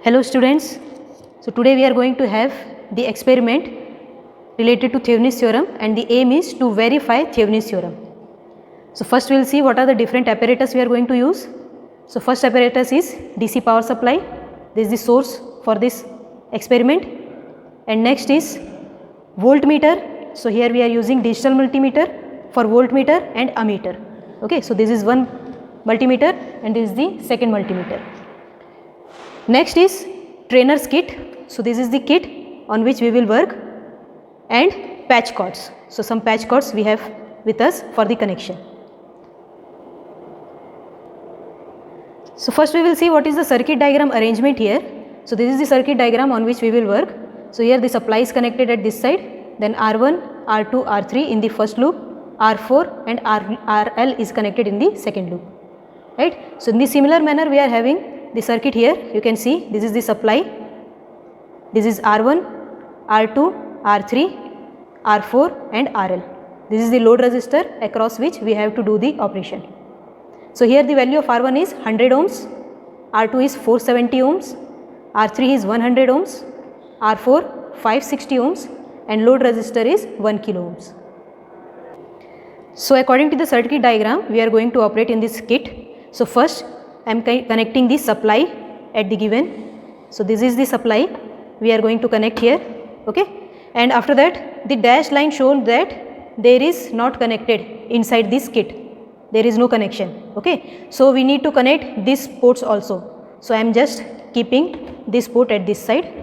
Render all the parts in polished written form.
Hello students, so today we are going to have the experiment related to Thevenin's theorem and the aim is to verify Thevenin's theorem. So first we will see what are the different apparatus we are going to use. So first apparatus is DC power supply, this is the source for this experiment, and next is voltmeter. So here we are using digital multimeter for voltmeter and ammeter. Okay, so this is one multimeter and this is the second multimeter. Next is trainer's kit. So this is the kit on which we will work, and patch cords. So some patch cords we have with us for the connection. So first we will see what is the circuit diagram arrangement here. So this is the circuit diagram on which we will work. So here the supply is connected at this side, then R1, R2, R3 in the first loop, R4 and RL is connected in the second loop, right. So in the similar manner we are having the circuit here. You can see this is the supply, this is R1, R2, R3, R4 and RL. This is the load resistor across which we have to do the operation. So here the value of R1 is 100 ohms, R2 is 470 ohms, R3 is 100 ohms, R4 560 ohms and load resistor is 1 kilo ohms. So according to the circuit diagram we are going to operate in this kit. So first I am connecting the supply at the given. So this is the supply we are going to connect here, okay, and after that the dashed line shown that there is not connected inside this kit, there is no connection, okay. So we need to connect these ports also. So I am just keeping this port at this side,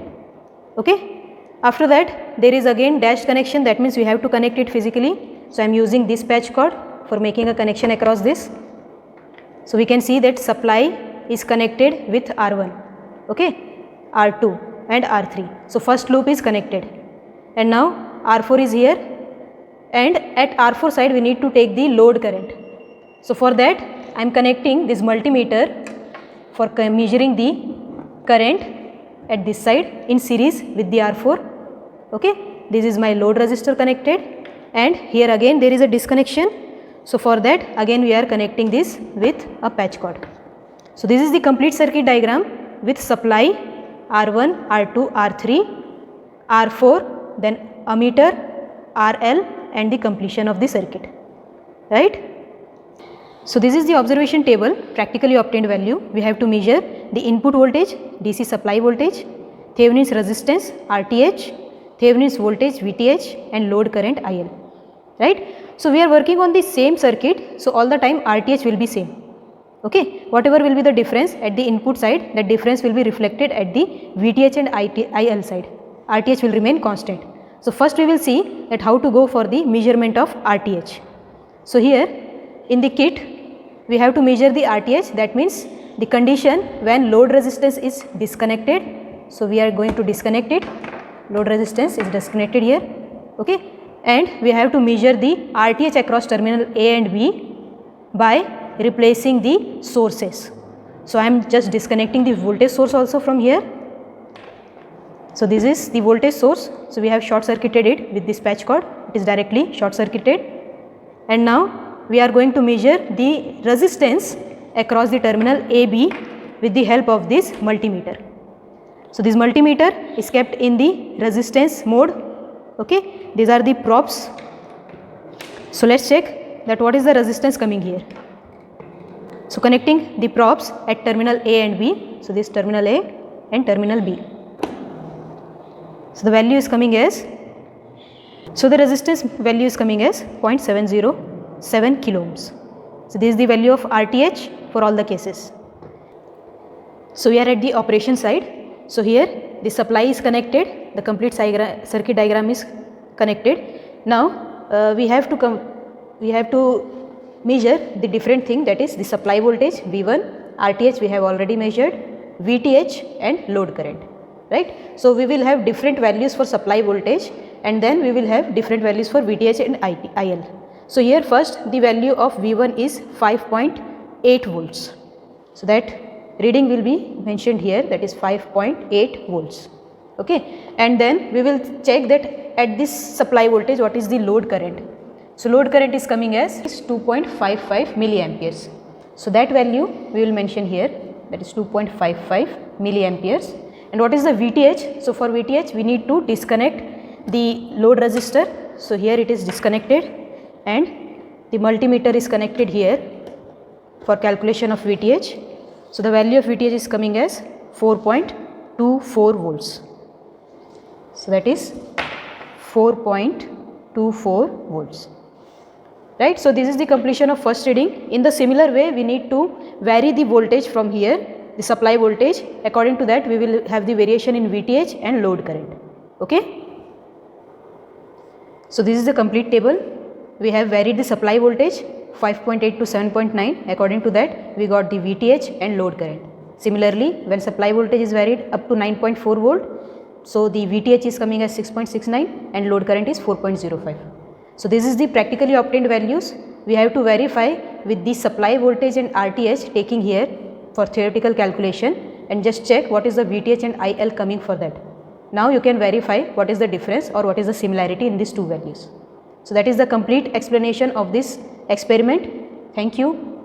okay. After that there is again dashed connection, that means we have to connect it physically. So I am using this patch cord for making a connection across this. So we can see that supply is connected with R1, okay, R2 and R3. So first loop is connected, and now R4 is here, and at R4 side we need to take the load current. So for that I am connecting this multimeter for measuring the current at this side in series with the R4, okay. This is my load resistor connected, and here again there is a disconnection. So for that again we are connecting this with a patch cord. So this is the complete circuit diagram with supply R1, R2, R3, R4, then ammeter, RL and the completion of the circuit, right. So this is the observation table, practically obtained value. We have to measure the input voltage, DC supply voltage, Thevenin's resistance RTH, Thevenin's voltage VTH and load current IL, right. So we are working on the same circuit, so all the time RTH will be same, okay. Whatever will be the difference at the input side, that difference will be reflected at the VTH and IL side. RTH will remain constant. So first we will see that how to go for the measurement of RTH. So here in the kit we have to measure the RTH, that means the condition when load resistance is disconnected. So we are going to disconnect it, load resistance is disconnected here, okay. And we have to measure the RTH across terminal A and B by replacing the sources. So I am just disconnecting the voltage source also from here. So this is the voltage source. So we have short circuited it with this patch cord, it is directly short circuited, and now we are going to measure the resistance across the terminal AB with the help of this multimeter. So this multimeter is kept in the resistance mode, okay. These are the probes. So let's check that what is the resistance coming here. So connecting the probes at terminal A and B. So this terminal A and terminal B. So the value is coming as, so the resistance value is coming as 0.707 kilo ohms. So this is the value of RTH for all the cases. So we are at the operation side. So here the supply is connected, the complete circuit diagram is connected. Now we have to measure the different thing, that is the supply voltage V1, RTH we have already measured, VTH and load current, right. So we will have different values for supply voltage and then we will have different values for VTH and IL. So here first the value of V1 is 5.8 volts. So that reading will be mentioned here, that is 5.8 volts, okay. And then we will check that at this supply voltage what is the load current. So load current is coming as 2.55 milliamperes. So that value we will mention here, that is 2.55 milliamperes, And what is the VTH? So for VTH we need to disconnect the load resistor. So here it is disconnected and the multimeter is connected here for calculation of VTH. So the value of VTH is coming as 4.24 volts. So that is 4.24 volts. Right. So this is the completion of first reading. In the similar way, we need to vary the voltage from here, the supply voltage. According to that, we will have the variation in VTH and load current. Okay. So this is the complete table. We have varied the supply voltage 5.8 to 7.9. According to that, we got the VTH and load current. Similarly, when supply voltage is varied up to 9.4 volt, so the VTH is coming as 6.69 and load current is 4.05. So this is the practically obtained values. We have to verify with the supply voltage and RTH taking here for theoretical calculation and just check what is the VTH and IL coming for that. Now you can verify what is the difference or what is the similarity in these two values. So that is the complete explanation of this experiment. Thank you.